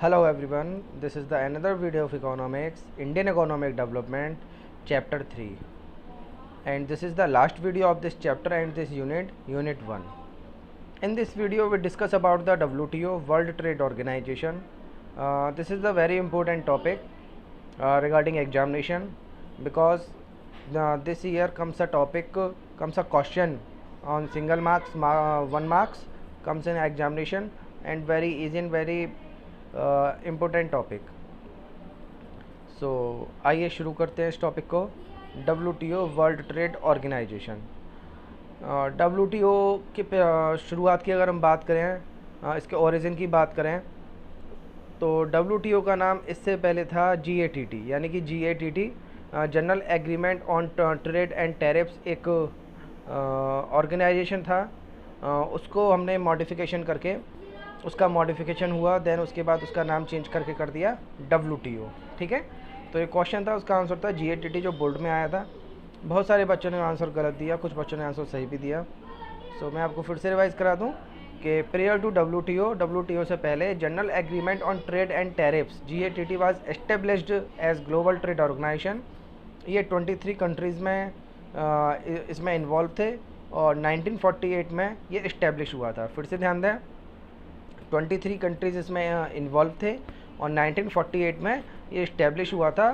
Hello everyone, this is the another video of economics, Indian economic development, chapter 3, and this is the last video of this chapter and this unit 1. In this video we discuss about the WTO, World Trade Organization. This is the very important topic regarding examination, because this year comes a question on single marks, 1 marks comes in examination, and very easy and very important topic. So आइए शुरू करते हैं इस topic को. WTO world trade organisation. WTO की शुरुआत की अगर हम बात करें, इसके ओरिजिन की बात करें, तो WTO का नाम इससे पहले था GATT, यानी कि GATT general agreement on trade and tariffs एक ऑर्गेनाइजेशन था. उसको हमने मॉडिफिकेशन करके उसका मॉडिफिकेशन हुआ, देन उसके बाद उसका नाम चेंज करके कर दिया WTO. ठीक है, तो ये क्वेश्चन था, उसका आंसर था GATT जो बोर्ड में आया था. बहुत सारे बच्चों ने आंसर गलत दिया, कुछ बच्चों ने आंसर सही भी दिया. सो मैं आपको फिर से रिवाइज करा दूं कि प्रेयर टू WTO से पहले general agreement on trade and tariffs GATT was established as global trade organization. ये 23 कंट्रीज़ में इसमें इन्वॉल्व थे और 1948 में ये इस्टेब्लिश हुआ था. फिर से ध्यान दें, 23 कंट्रीज़ इसमें इन्वॉल्व थे और 1948 में ये इस्टेब्लिश हुआ था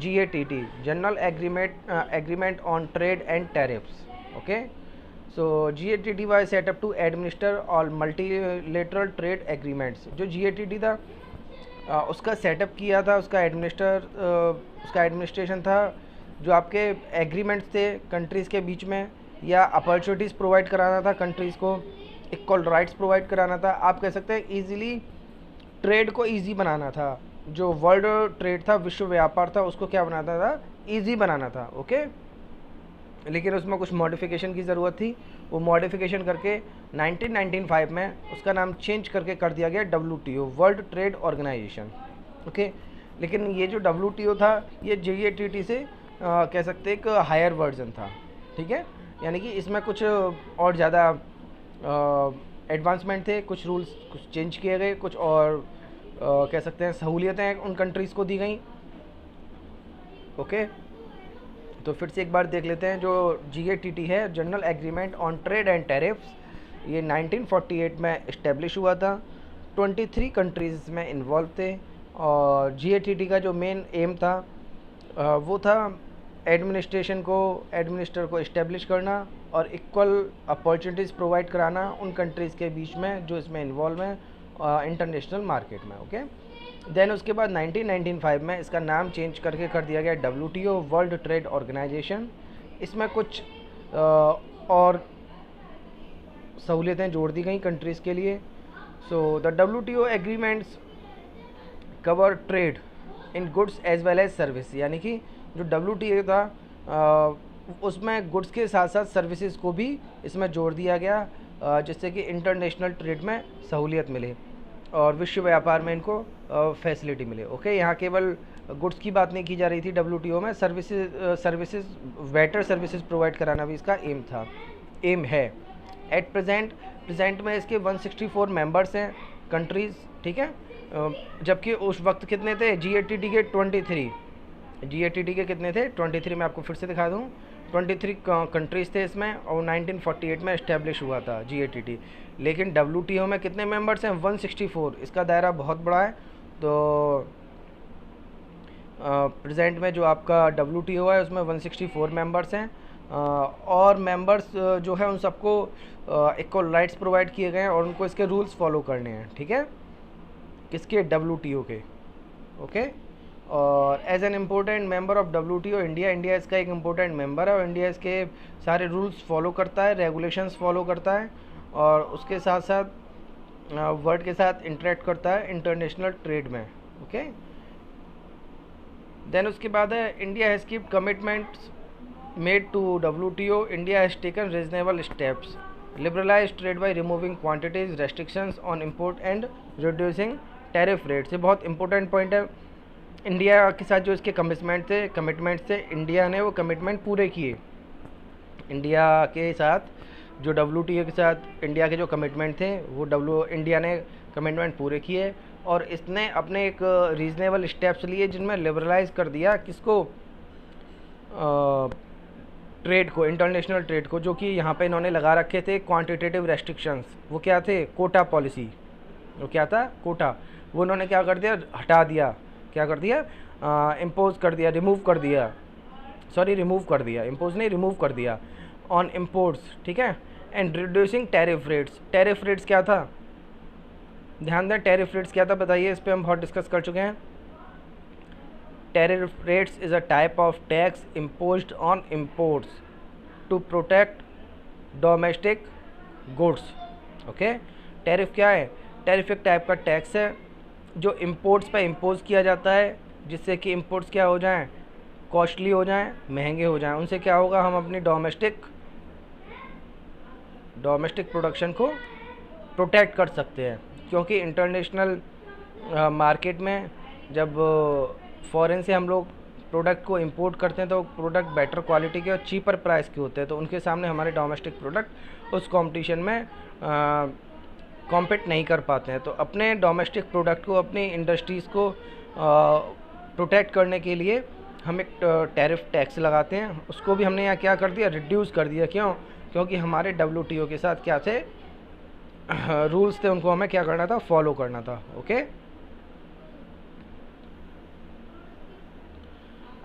GATT, general agreement on trade and tariffs. Okay, so GATT was set up to administer all multilateral trade agreements. जो GATT था उसका सेटअप किया था, उसका एडमिनिस्ट्रेशन था जो आपके एग्रीमेंट्स थे कंट्रीज़ के बीच में, या अपॉर्चुनिटीज़ प्रोवाइड कराना था कंट्रीज़ को, इक्वल राइट्स प्रोवाइड कराना था. आप कह सकते हैं इजीली ट्रेड को इजी बनाना था. जो वर्ल्ड ट्रेड था, विश्व व्यापार था, उसको क्या बनाना था, इजी बनाना था. ओके, लेकिन उसमें कुछ मॉडिफिकेशन की ज़रूरत थी. वो मॉडिफिकेशन करके 1995 में उसका नाम चेंज करके कर दिया गया WTO, world trade organization. Okay, लेकिन ये जो WTO था ये GATT से कह सकते एक हायर वर्जन था. ठीक है, यानी कि इसमें कुछ और ज़्यादा एडवांसमेंट थे, कुछ रूल्स कुछ चेंज किए गए, कुछ और कह सकते हैं सहूलियतें उन कंट्रीज़ को दी गई. ओके, तो फिर से एक बार देख लेते हैं. जो GATT है, general agreement on trade and tariffs, ये 1948 में इस्टेब्लिश हुआ था. 23 कंट्रीज़ में इन्वॉल्व थे और GATT का जो मेन एम था वो था एडमिनिस्टर को इस्टेब्लिश करना और इक्वल अपॉर्चुनिटीज़ प्रोवाइड कराना उन कंट्रीज़ के बीच में जो इसमें इन्वॉल्व हैं इंटरनेशनल मार्केट में. ओके, देन उसके बाद 1995 में इसका नाम चेंज करके कर दिया गया WTO, वर्ल्ड ट्रेड ऑर्गेनाइजेशन. इसमें कुछ और सहूलियतें जोड़ दी गई कंट्रीज़ के लिए. So the WTO agreements cover trade in goods as well as service, यानी कि जो WTO था उसमें गुड्स के साथ साथ सर्विसेज को भी इसमें जोड़ दिया गया, जिससे कि इंटरनेशनल ट्रेड में सहूलियत मिले और विश्व व्यापार में इनको फैसिलिटी मिले. ओके, यहाँ केवल गुड्स की बात नहीं की जा रही थी WTO में, सर्विसेज बेटर सर्विसेज प्रोवाइड कराना भी इसका एम है. एट प्रेजेंट में इसके 164 मेंबर्स हैं कंट्रीज़. ठीक है, जबकि उस वक्त कितने थे GATT के 23. GATT के कितने थे 23. मैं आपको फिर से दिखा दूँ, 23 कंट्रीज़ थे इसमें और 1948 में इस्टेब्लिश हुआ था GATT. लेकिन WTO में कितने मेंबर्स हैं 164. इसका दायरा बहुत बड़ा है. तो प्रेजेंट में जो आपका WTO है उसमें 164 मेंबर्स हैं और मेंबर्स जो है उन सबको इक्वल राइट्स प्रोवाइड किए गए हैं और उनको इसके रूल्स फॉलो करने हैं. ठीक है, किसके WTO के. ओके, और as an important member of WTO India इसका एक इम्पोर्टेंट मेंबर है और इंडिया इसके सारे रूल्स फॉलो करता है, रेगुलेशंस फॉलो करता है और उसके साथ साथ वर्ल्ड के साथ इंटरेक्ट करता है इंटरनेशनल ट्रेड में. ओके, देन उसके बाद है India has keep commitments made to WTO. India has taken reasonable steps liberalise trade by removing quantities restrictions on import and reducing tariff rates. ये बहुत इंपॉर्टेंट पॉइंट है. India के साथ जो इसके कमिटमेंट्स थे इंडिया ने वो कमिटमेंट पूरे किए. इंडिया के साथ जो WTO के साथ इंडिया के जो कमिटमेंट थे वो इंडिया ने कमिटमेंट पूरे किए और इसने अपने एक रीज़नेबल स्टेप्स लिए जिनमें लिबरलाइज कर दिया किसको, ट्रेड को, इंटरनेशनल ट्रेड को, जो कि यहाँ पे इन्होंने लगा रखे थे क्वांटिटेटिव रेस्ट्रिक्शंस। वो क्या थे, कोटा पॉलिसी। वो क्या था, कोटा। वो इन्होंने क्या कर दिया, हटा दिया। क्या कर दिया, इम्पोज कर दिया, रिमूव कर दिया, सॉरी रिमूव कर दिया, इम्पोज नहीं रिमूव कर दिया ऑन इम्पोर्ट्स, ठीक है। And reducing tariff rates. Tariff rates क्या था, ध्यान दें, टैरिफ रेट्स क्या था बताइए, इस पर हम बहुत डिस्कस कर चुके हैं। Tariff rates is a type of tax imposed on imports to protect domestic goods. Okay, tariff क्या है, टैरिफ एक टाइप का टैक्स है जो इम्पोर्ट्स पर इम्पोज किया जाता है, जिससे कि इम्पोर्ट्स क्या हो जाएं, कॉस्टली हो जाएं, महंगे हो जाएं। उनसे क्या होगा, हम अपनी डोमेस्टिक प्रोडक्शन को प्रोटेक्ट कर सकते हैं। क्योंकि इंटरनेशनल मार्केट में जब फॉरेन से हम लोग प्रोडक्ट को इंपोर्ट करते हैं तो प्रोडक्ट बेटर क्वालिटी के और चीपर प्राइस के होते हैं, तो उनके सामने हमारे डोमेस्टिक प्रोडक्ट उस कंपटीशन में कॉम्पीट नहीं कर पाते हैं। तो अपने डोमेस्टिक प्रोडक्ट को, अपनी इंडस्ट्रीज़ को प्रोटेक्ट करने के लिए हम एक टैरिफ टैक्स लगाते हैं। उसको भी हमने यहाँ क्या कर दिया, रिड्यूस कर दिया। क्यों, क्योंकि हमारे WTO के साथ क्या थे, रूल्स थे, उनको हमें क्या करना था, फॉलो करना था। ओके,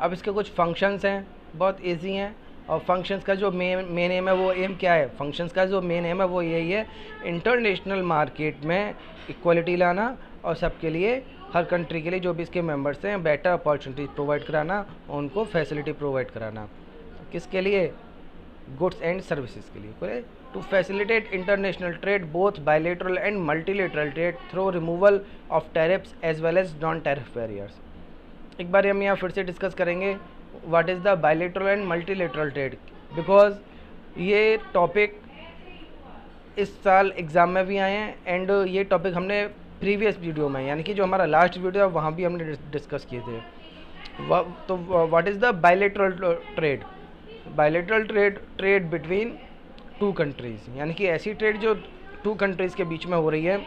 अब इसके कुछ फंक्शंस हैं, बहुत इजी हैं। और फंक्शंस का जो मेन एम है, वो एम क्या है, फंक्शंस का जो मेन एम है वो यही है, इंटरनेशनल मार्केट में इक्वलिटी लाना और सबके लिए, हर कंट्री के लिए जो भी इसके मेंबर्स हैं, बेटर अपॉर्चुनिटीज प्रोवाइड कराना, उनको फैसिलिटी प्रोवाइड कराना। किसके लिए, गुड्स एंड सर्विसेज के लिए। To facilitate international trade both bilateral and multilateral trade through removal of tariffs as well as non tariff barriers. एक बार हम यहाँ फिर से डिस्कस करेंगे what is the bilateral and multilateral trade, because ये टॉपिक इस साल एग्ज़ाम में भी आए हैं एंड ये टॉपिक हमने प्रीवियस वीडियो में, यानी कि जो हमारा लास्ट वीडियो है वहाँ भी हमने डिस्कस किए थे। तो what is the bilateral trade, bilateral trade between two countries, यानी कि ऐसी ट्रेड जो टू कंट्रीज़ के बीच में हो रही है,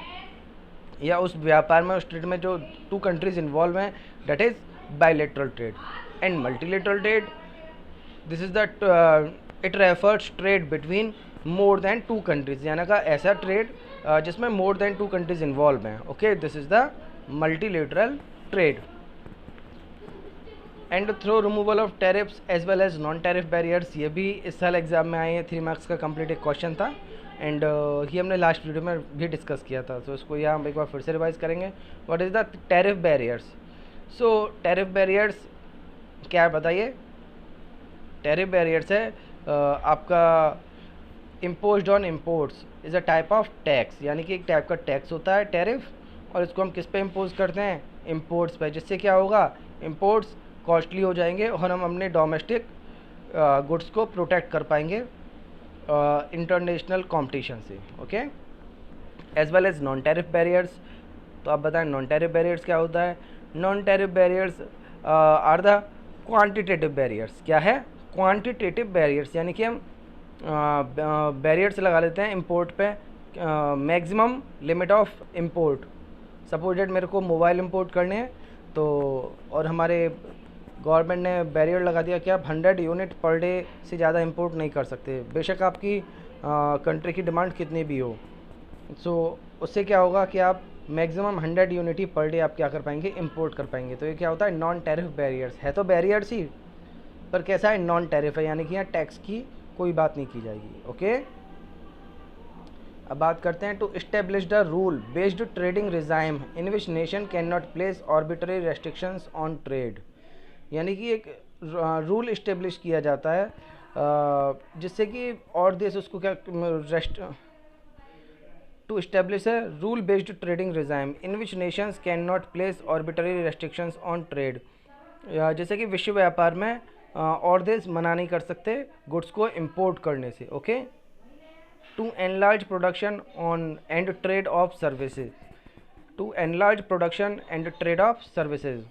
या उस व्यापार में, उस ट्रेड में जो टू कंट्रीज़ इन्वॉल्व हैं, that is bilateral trade. And multilateral trade, this is the it refers trade between more than two countries, यानी का ऐसा ट्रेड जिसमें more than two countries involve हैं। Okay, this is the multilateral trade. And through removal of tariffs as well as non tariff barriers, ये भी इस साल exam में आए हैं, 3 मार्क्स का कंप्लीट एक क्वेश्चन था एंड ये हमने लास्ट वीडियो में भी डिस्कस किया था। तो इसको यहाँ हम एक बार फिर से रिवाइज करेंगे। What is the tariff barriers. So tariff barriers क्या है बताइए, टैरिफ बैरियर्स है आपका imposed on imports is a type of tax, यानी कि एक टाइप का टैक्स होता है टैरिफ, और इसको हम किस पे इम्पोज करते हैं, इम्पोर्ट्स पे, जिससे क्या होगा, इम्पोर्ट्स कॉस्टली हो जाएंगे और हम अपने डोमेस्टिक गुड्स को प्रोटेक्ट कर पाएंगे इंटरनेशनल कंपटीशन से। Okay, as well as non tariff barriers. तो आप बताएं नॉन टैरिफ बैरियर्स क्या होता है। Non tariff barriers are the quantitative barriers. क्या है, क्वांटिटेटिव बैरियर्स, यानी कि हम बैरियर्स लगा लेते हैं इंपोर्ट पे, maximum limit of import. Suppose date मेरे को मोबाइल इंपोर्ट करने हैं तो, और हमारे गवर्नमेंट ने बैरियर लगा दिया कि आप 100 यूनिट पर डे से ज़्यादा इंपोर्ट नहीं कर सकते, बेशक आपकी कंट्री की डिमांड कितनी भी हो। सो उससे क्या होगा कि आप मैक्सिमम 100 यूनिट ही पर डे आप क्या कर पाएंगे, इंपोर्ट कर पाएंगे। तो ये क्या होता है, नॉन टैरिफ बैरियर्स है। तो बैरियर्स ही, पर कैसा है, नॉन टैरिफ है, यानी कि यहाँ टैक्स की कोई बात नहीं की जाएगी। ओके, अब बात करते हैं to establish the rule based trading regime in which nation can not place arbitrary restrictions on trade, यानी कि एक रूल इस्टेब्लिश किया जाता है जिससे कि और देश उसको क्या टू इस्टेब्लिश है rule based trading regime in which nations can not place arbitrary restrictions on trade, जैसे कि विश्व व्यापार में और देश मना नहीं कर सकते गुड्स को इंपोर्ट करने से। Okay, to enlarge production on and trade of services, to enlarge production and trade of services,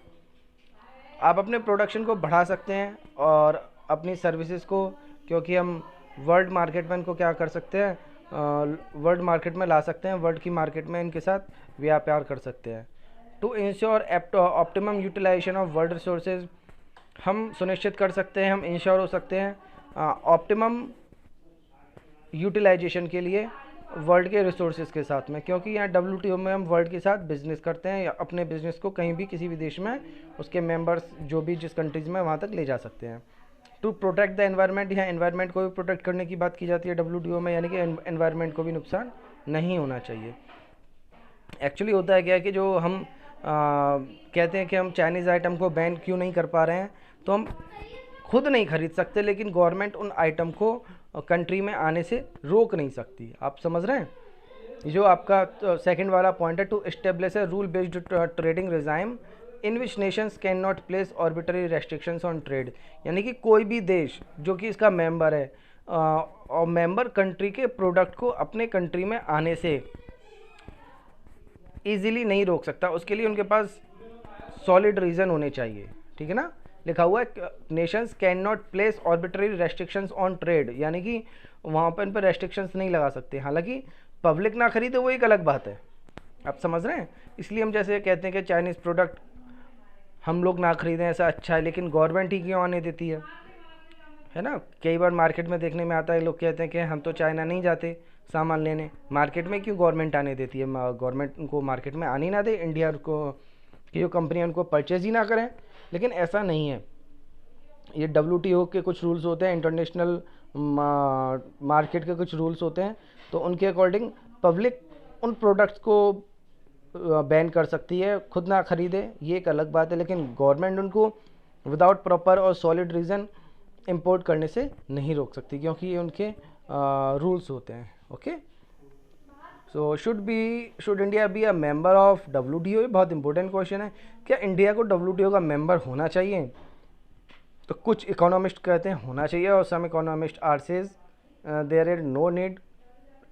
आप अपने प्रोडक्शन को बढ़ा सकते हैं और अपनी सर्विसेज को, क्योंकि हम वर्ल्ड मार्केट में इनको क्या कर सकते हैं, वर्ल्ड मार्केट में ला सकते हैं, वर्ल्ड की मार्केट में इनके साथ व्यापार कर सकते हैं। To ensure optimum utilisation of world resources, हम सुनिश्चित कर सकते हैं, हम इंश्योर हो सकते हैं ऑप्टिमम यूटिलाइजेशन के लिए वर्ल्ड के रिसोर्सेज के साथ में, क्योंकि यहाँ WTO में हम वर्ल्ड के साथ बिजनेस करते हैं या अपने बिजनेस को कहीं भी किसी भी देश में उसके मेंबर्स जो भी जिस कंट्रीज़ में वहाँ तक ले जा सकते हैं। टू प्रोटेक्ट द एनवायरनमेंट, यहाँ एनवायरनमेंट को भी प्रोटेक्ट करने की बात की जाती है WTO में, यानी कि एनवायरनमेंट को भी नुकसान नहीं होना चाहिए। एक्चुअली होता है क्या है कि जो हम कहते हैं कि हम चाइनीज़ आइटम को बैन क्यों नहीं कर पा रहे हैं, तो हम खुद नहीं खरीद सकते, लेकिन गवर्नमेंट उन आइटम को कंट्री में आने से रोक नहीं सकती। आप समझ रहे हैं? जो आपका सेकंड वाला पॉइंट है, to establish a rule based trading regime in which nations can not place arbitrary restrictions on trade, यानी कि कोई भी देश जो कि इसका मेंबर है और मेंबर कंट्री के प्रोडक्ट को अपने कंट्री में आने से ईजिली नहीं रोक सकता। उसके लिए उनके पास सॉलिड रीज़न होने चाहिए, ठीक है ना। लिखा हुआ है Nations can not place arbitrary restrictions on trade, यानी कि वहाँ पर इन पर रेस्ट्रिक्शंस नहीं लगा सकते। हालांकि पब्लिक ना खरीदे वो एक अलग बात है, आप समझ रहे हैं। इसलिए हम जैसे कहते हैं कि चाइनीज़ प्रोडक्ट हम लोग ना खरीदें ऐसा अच्छा है, लेकिन गवर्नमेंट ही क्यों आने देती है ना। कई बार मार्केट में देखने में आता है, लोग कहते हैं कि हम तो चाइना नहीं जाते सामान लेने, मार्केट में क्यों गवर्नमेंट आने देती है। गवर्नमेंट उनको मार्केट में आने ना दे, इंडिया को की जो कंपनी उनको परचेज ही ना करें, लेकिन ऐसा नहीं है। ये WTO के कुछ रूल्स होते हैं, इंटरनेशनल मार्केट के कुछ रूल्स होते हैं, तो उनके अकॉर्डिंग पब्लिक उन प्रोडक्ट्स को बैन कर सकती है, खुद ना खरीदे ये एक अलग बात है, लेकिन गवर्नमेंट उनको विदाउट प्रॉपर और सॉलिड रीज़न इंपोर्ट करने से नहीं रोक सकती, क्योंकि ये उनके रूल्स होते हैं। Okay, so should India B a member of WTO, ये बहुत इंपॉर्टेंट क्वेश्चन है। क्या इंडिया को WTO का मेंबर होना चाहिए? तो कुछ इकोनॉमिस्ट कहते हैं होना चाहिए, और some economist are says there is no need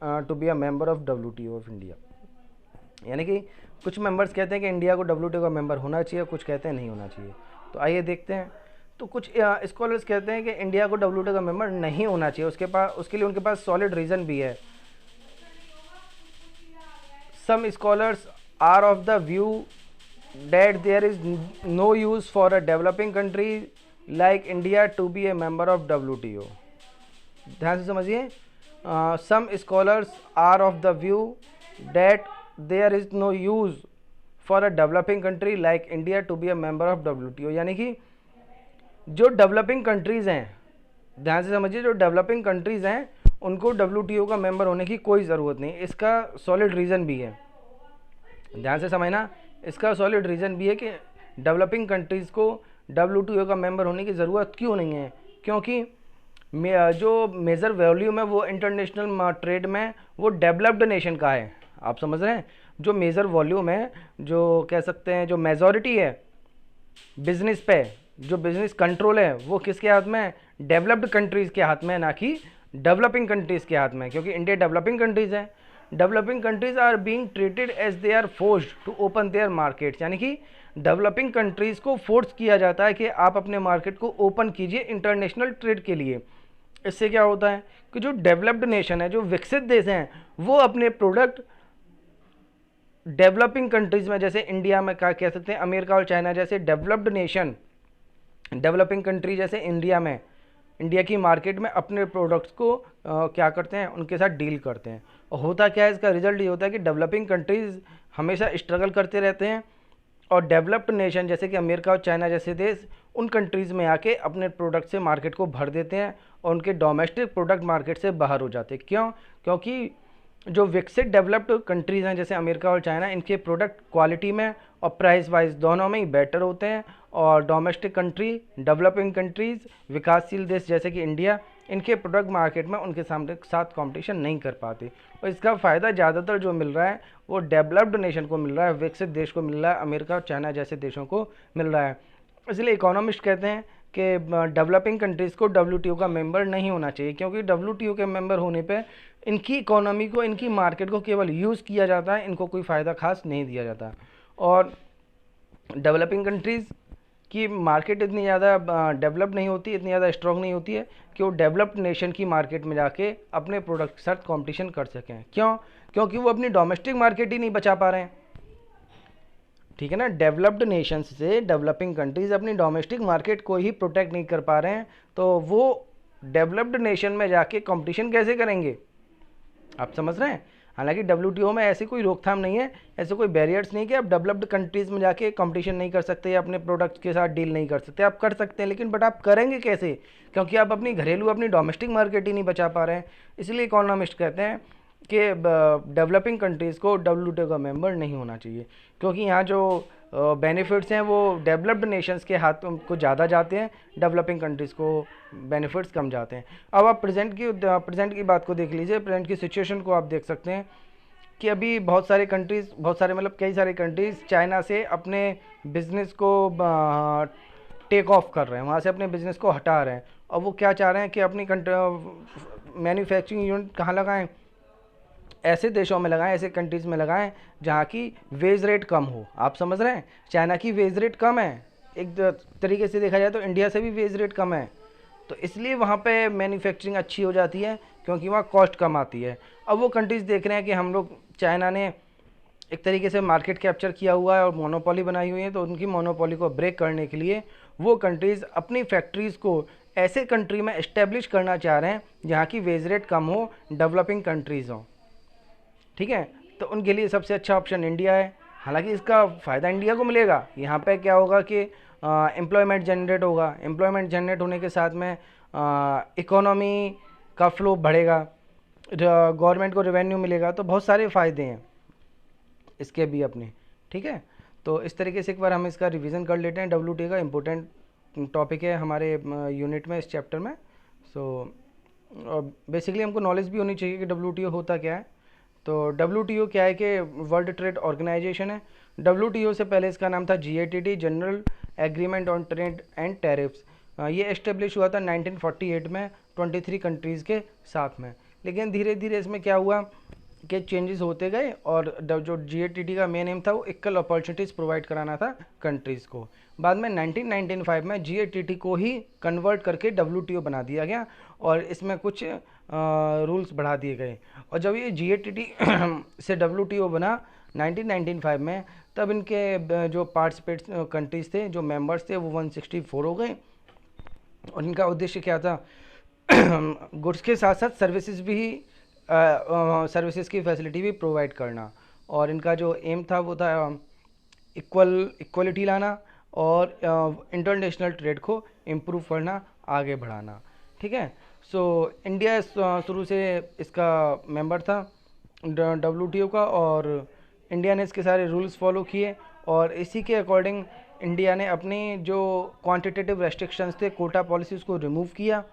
to be a member of WTO of India, यानी कि कुछ मेंबर्स कहते हैं कि इंडिया को WTO का मेंबर होना चाहिए, कुछ कहते हैं नहीं होना चाहिए। तो आइए देखते हैं। तो कुछ स्कॉलर्स कहते हैं कि इंडिया को WTO का मेंबर नहीं होना चाहिए, उसके लिए उनके पास सॉलिड रीज़न भी है। Some scholars are of the view that there is no use for a developing country like India to be a member of WTO। ध्यान से समझिए, some scholars are of the view that there is no use for a developing country like India to be a member of WTO, यानी कि जो developing countries हैं, ध्यान से समझिए, जो डेवलपिंग कंट्रीज़ हैं उनको WTO का मेंबर होने की कोई ज़रूरत नहीं। इसका सॉलिड रीज़न भी है, ध्यान से समझना, इसका सॉलिड रीज़न भी है कि डेवलपिंग कंट्रीज़ को WTO का मेंबर होने की ज़रूरत क्यों नहीं है, क्योंकि जो मेजर वॉल्यूम है वो इंटरनेशनल ट्रेड में वो डेवलप्ड नेशन का है। आप समझ रहे हैं, जो मेजर वॉल्यूम है, जो कह सकते हैं जो मेजॉरिटी है बिजनेस पे, जो बिजनेस कंट्रोल है वो किसके हाथ में है? डेवलप्ड कंट्रीज़ के हाथ में, ना कि डेवलपिंग कंट्रीज़ के हाथ में, क्योंकि इंडिया डेवलपिंग कंट्रीज़ है। Developing countries are being treated as they are forced to open their markets, यानी कि डेवलपिंग कंट्रीज़ को फोर्स किया जाता है कि आप अपने मार्केट को ओपन कीजिए इंटरनेशनल ट्रेड के लिए। इससे क्या होता है कि जो डेवलप्ड नेशन है, जो विकसित देश हैं, वो अपने प्रोडक्ट डेवलपिंग कंट्रीज़ में, जैसे इंडिया में क्या कह सकते हैं, अमेरिका और चाइना जैसे डेवलप्ड नेशन डेवलपिंग कंट्री जैसे इंडिया में, इंडिया की मार्केट में अपने प्रोडक्ट्स को क्या करते हैं, उनके साथ डील करते हैं। और होता क्या है, इसका रिजल्ट ये होता है कि डेवलपिंग कंट्रीज़ हमेशा स्ट्रगल करते रहते हैं, और डेवलप्ड नेशन जैसे कि अमेरिका और चाइना जैसे देश उन कंट्रीज़ में आके अपने प्रोडक्ट से मार्केट को भर देते हैं, और उनके डोमेस्टिक प्रोडक्ट मार्केट से बाहर हो जाते हैं। क्यों? क्योंकि जो विकसित डेवलप्ड कंट्रीज़ हैं जैसे अमेरिका और चाइना, इनके प्रोडक्ट क्वालिटी में और प्राइस वाइज दोनों में ही बेटर होते हैं, और डोमेस्टिक कंट्री, डेवलपिंग कंट्रीज़, विकासशील देश जैसे कि इंडिया, इनके प्रोडक्ट मार्केट में उनके साथ कंपटीशन नहीं कर पाते। और इसका फ़ायदा ज़्यादातर जो मिल रहा है वो डेवलप्ड नेशन को मिल रहा है, विकसित देश को मिल रहा है, अमेरिका और चाइना जैसे देशों को मिल रहा है। इसलिए इकोनॉमिस्ट कहते हैं कि डेवलपिंग कंट्रीज़ को WTO का मेंबर नहीं होना चाहिए, क्योंकि WTO के मेंबर होने पे इनकी इकोनॉमी को, इनकी मार्केट को केवल यूज़ किया जाता है, इनको कोई फ़ायदा खास नहीं दिया जाता। और डेवलपिंग कंट्रीज़ की मार्केट इतनी ज़्यादा डेवलप नहीं होती, इतनी ज़्यादा स्ट्रॉन्ग नहीं होती है कि वो डेवलप्ड नेशन की मार्केट में जाके अपने प्रोडक्ट के साथ कॉम्पिटिशन कर सकें। क्यों? क्योंकि वो अपनी डोमेस्टिक मार्केट ही नहीं बचा पा रहे हैं। ठीक है ना। डेवलप्ड नेशंस से डेवलपिंग कंट्रीज अपनी डोमेस्टिक मार्केट को ही प्रोटेक्ट नहीं कर पा रहे हैं, तो वो डेवलप्ड नेशन में जाके कंपटीशन कैसे करेंगे, आप समझ रहे हैं। हालांकि डब्ल्यूटीओ में ऐसी कोई रोकथाम नहीं है, ऐसे कोई बैरियर्स नहीं कि आप डेवलप्ड कंट्रीज़ में जाके कंपटीशन नहीं कर सकते या अपने प्रोडक्ट्स के साथ डील नहीं कर सकते, आप कर सकते हैं, लेकिन बट आप करेंगे कैसे, क्योंकि आप अपनी घरेलू अपनी डोमेस्टिक मार्केट ही नहीं बचा पा रहे हैं। इसलिए इकोनॉमिस्ट कहते हैं कि डेवलपिंग कंट्रीज़ को डब्ल्यूटीओ का मेंबर नहीं होना चाहिए, क्योंकि यहाँ जो बेनिफिट्स हैं वो डेवलप्ड नेशंस के हाथ को ज़्यादा जाते हैं, डेवलपिंग कंट्रीज़ को बेनिफिट्स कम जाते हैं। अब आप प्रेजेंट की बात को देख लीजिए, प्रेजेंट की सिचुएशन को आप देख सकते हैं कि अभी बहुत सारे कंट्रीज़, बहुत सारे मतलब कई सारे कंट्रीज़ चाइना से अपने बिज़नेस को टेक ऑफ कर रहे हैं, वहाँ से अपने बिज़नेस को हटा रहे हैं, और वो क्या चाह रहे हैं कि अपनी मैन्युफैक्चरिंग यूनिट कहाँ लगाएं, ऐसे देशों में लगाएं, ऐसे कंट्रीज़ में लगाएं जहाँ की वेज रेट कम हो। आप समझ रहे हैं, चाइना की वेज रेट कम है, एक तरीके से देखा जाए तो इंडिया से भी वेज रेट कम है, तो इसलिए वहाँ पे मैन्युफैक्चरिंग अच्छी हो जाती है, क्योंकि वहाँ कॉस्ट कम आती है। अब वो कंट्रीज़ देख रहे हैं कि हम लोग, चाइना ने एक तरीके से मार्केट कैप्चर किया हुआ है और मोनोपोली बनाई हुई है, तो उनकी मोनोपोली को ब्रेक करने के लिए वो कंट्रीज़ अपनी फैक्ट्रीज़ को ऐसे कंट्री में इस्टेब्लिश करना चाह रहे हैं जहाँ की वेज रेट कम हो, डेवलपिंग कंट्रीज़ हों। ठीक है, तो उनके लिए सबसे अच्छा ऑप्शन इंडिया है। हालांकि इसका फ़ायदा इंडिया को मिलेगा, यहाँ पे क्या होगा कि एम्प्लॉयमेंट जनरेट होगा, एम्प्लॉयमेंट जनरेट होने के साथ में इकोनॉमी का फ्लो बढ़ेगा, गवर्नमेंट को रेवेन्यू मिलेगा, तो बहुत सारे फ़ायदे हैं इसके भी अपने। ठीक है, तो इस तरीके से एक बार हम इसका रिवीजन कर लेते हैं। डब्ल्यूटीओ का इम्पोर्टेंट टॉपिक है हमारे यूनिट में, इस चैप्टर में। सो बेसिकली हमको नॉलेज भी होनी चाहिए कि डब्ल्यूटीओ होता क्या है। तो डब्ल्यूटीओ क्या है कि वर्ल्ड ट्रेड ऑर्गेनाइजेशन है। डब्ल्यूटीओ से पहले इसका नाम था GATT, general agreement on trade and tariffs. ये एस्टेब्लिश हुआ था 1948 में 23 कंट्रीज़ के साथ में, लेकिन धीरे धीरे इसमें क्या हुआ कि चेंजेस होते गए, और जो जीएटीटी का मेन एम था वो इक्वल अपॉर्चुनिटीज़ प्रोवाइड कराना था कंट्रीज़ को। बाद में 1995 में जीएटीटी को ही कन्वर्ट करके डब्ल्यूटीओ बना दिया गया, और इसमें कुछ रूल्स बढ़ा दिए गए। और जब ये जीएटीटी से डब्ल्यूटीओ बना 1995 में, तब इनके जो पार्टिसिपेट कंट्रीज़ थे, जो मेंबर्स थे, वो 164 हो गए। और इनका उद्देश्य क्या था, गुड्स के साथ साथ सर्विसेज भी, सर्विसेज की फैसिलिटी भी प्रोवाइड करना। और इनका जो एम था वो था इक्वलिटी लाना और इंटरनेशनल ट्रेड को इम्प्रूव करना, आगे बढ़ाना। ठीक है, सो इंडिया शुरू से इसका मेंबर था डब्ल्यूटीओ का, और इंडिया ने इसके सारे रूल्स फॉलो किए, और इसी के अकॉर्डिंग इंडिया ने अपनी जो क्वांटिटेटिव रेस्ट्रिक्शंस थे, कोटा पॉलिसी, उसको रिमूव किया,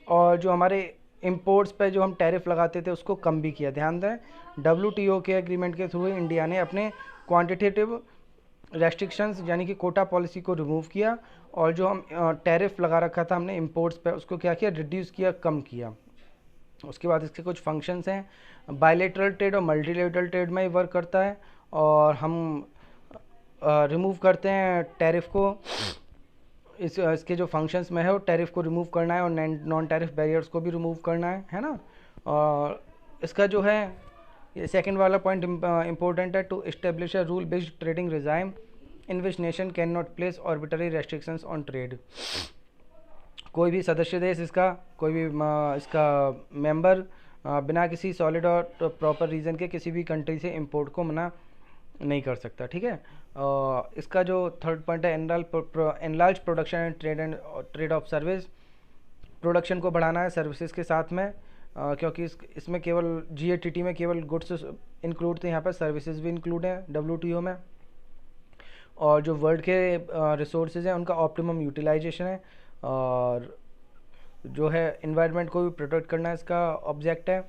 और जो हमारे इंपोर्ट्स पे जो हम टैरिफ लगाते थे उसको कम भी किया। ध्यान दें, डब्ल्यूटीओ के एग्रीमेंट के थ्रू इंडिया ने अपने क्वांटिटेटिव रेस्ट्रिक्शंस यानी कि कोटा पॉलिसी को रिमूव किया, और जो हम टैरिफ लगा रखा था हमने इंपोर्ट्स पे, उसको क्या किया, रिड्यूस किया, कम किया। उसके बाद इसके कुछ फंक्शंस हैं, बायलैटरल ट्रेड और मल्टीलैटरल ट्रेड में ही वर्क करता है, और हम रिमूव करते हैं टैरिफ को। इसके जो फंक्शंस में है वो टैरिफ को रिमूव करना है, और नॉन टैरिफ बैरियर्स को भी रिमूव करना है ना। और इसका जो है ये सेकंड वाला पॉइंट इंपॉर्टेंट है, to establish a rule based trading regime in which nation can not place arbitrary restrictions on trade. कोई भी सदस्य देश, इसका कोई भी इसका मेंबर बिना किसी सॉलिड और प्रॉपर रीज़न के किसी भी कंट्री से इंपोर्ट को मना नहीं कर सकता। ठीक है, इसका जो थर्ड पॉइंट है, enlarge production and trade of service. Production को बढ़ाना है सर्विसेज के साथ में, क्योंकि इसमें केवल जीएटीटी में केवल गुड्स इंक्लूड थे, यहाँ पर सर्विसेज भी इंक्लूड हैं डब्ल्यूटीओ में। और जो वर्ल्ड के रिसोर्सेज हैं उनका ऑप्टिमम यूटिलाइजेशन है, और जो है इन्वायरमेंट को भी प्रोटेक्ट करना इसका ऑब्जेक्ट है।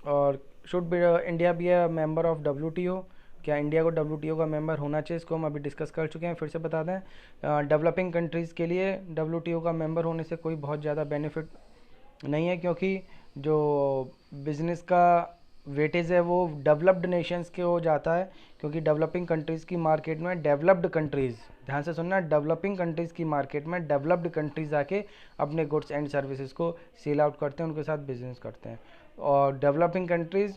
और should be India B a member of WTO, क्या इंडिया को डब्ल्यूटीओ का मेंबर होना चाहिए, इसको हम अभी डिस्कस कर चुके हैं। फिर से बता दें, डेवलपिंग कंट्रीज़ के लिए डब्ल्यूटीओ का मेंबर होने से कोई बहुत ज़्यादा बेनिफिट नहीं है, क्योंकि जो बिज़नेस का वेटेज है वो डेवलप्ड नेशंस के हो जाता है, क्योंकि डेवलपिंग कंट्रीज़ की मार्केट में डेवलप्ड कंट्रीज़, ध्यान से सुनना, डेवलपिंग कंट्रीज़ की मार्केट में डेवलप्ड कंट्रीज़ आके अपने गुड्स एंड सर्विसेज को सेल आउट करते हैं, उनके साथ बिजनेस करते हैं। और डेवलपिंग कंट्रीज़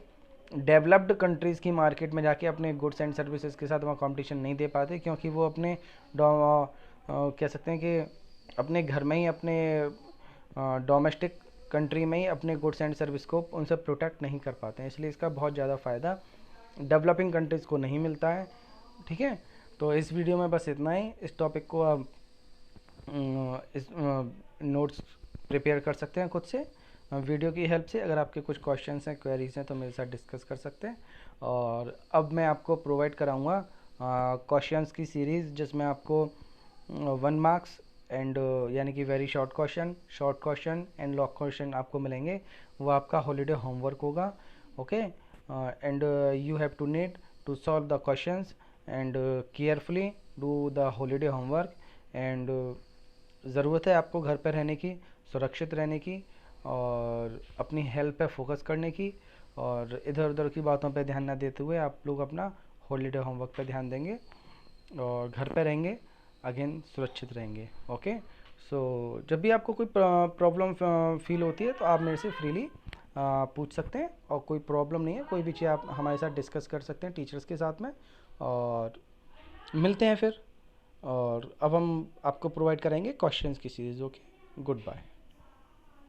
डेवलप्ड कंट्रीज़ की मार्केट में जाके अपने गुड्स एंड सर्विसेज के साथ वहाँ कंपटीशन नहीं दे पाते, क्योंकि वो अपने कह सकते हैं कि अपने घर में ही, अपने डोमेस्टिक कंट्री में ही अपने गुड्स एंड सर्विस को उनसे प्रोटेक्ट नहीं कर पाते हैं। इसलिए इसका बहुत ज़्यादा फ़ायदा डेवलपिंग कंट्रीज़ को नहीं मिलता है। ठीक है, तो इस वीडियो में बस इतना ही। इस टॉपिक को आप इस नोट्स प्रिपेयर कर सकते हैं खुद से वीडियो की हेल्प से। अगर आपके कुछ क्वेश्चंस हैं, क्वेरीज हैं, तो मेरे साथ डिस्कस कर सकते हैं। और अब मैं आपको प्रोवाइड कराऊंगा क्वेश्चंस की सीरीज़, जिसमें आपको 1 मार्क्स एंड यानी कि very short question and long question आपको मिलेंगे। वो आपका हॉलीडे होमवर्क होगा। Okay, and you have to need to solve the questions and carefully do the holiday homework. And ज़रूरत है आपको घर पर रहने की, सुरक्षित रहने की, और अपनी हेल्थ पे फोकस करने की, और इधर उधर की बातों पे ध्यान ना देते हुए आप लोग अपना हॉलीडे होमवर्क पे ध्यान देंगे और घर पे रहेंगे, अगेन सुरक्षित रहेंगे। ओके, सो जब भी आपको कोई प्रॉब्लम फील होती है तो आप मेरे से फ्रीली पूछ सकते हैं, और कोई प्रॉब्लम नहीं है, कोई भी चीज़ आप हमारे साथ डिस्कस कर सकते हैं टीचर्स के साथ में। और मिलते हैं फिर, और अब हम आपको प्रोवाइड करेंगे क्वेश्चंस की सीरीज़। Okay, good bye.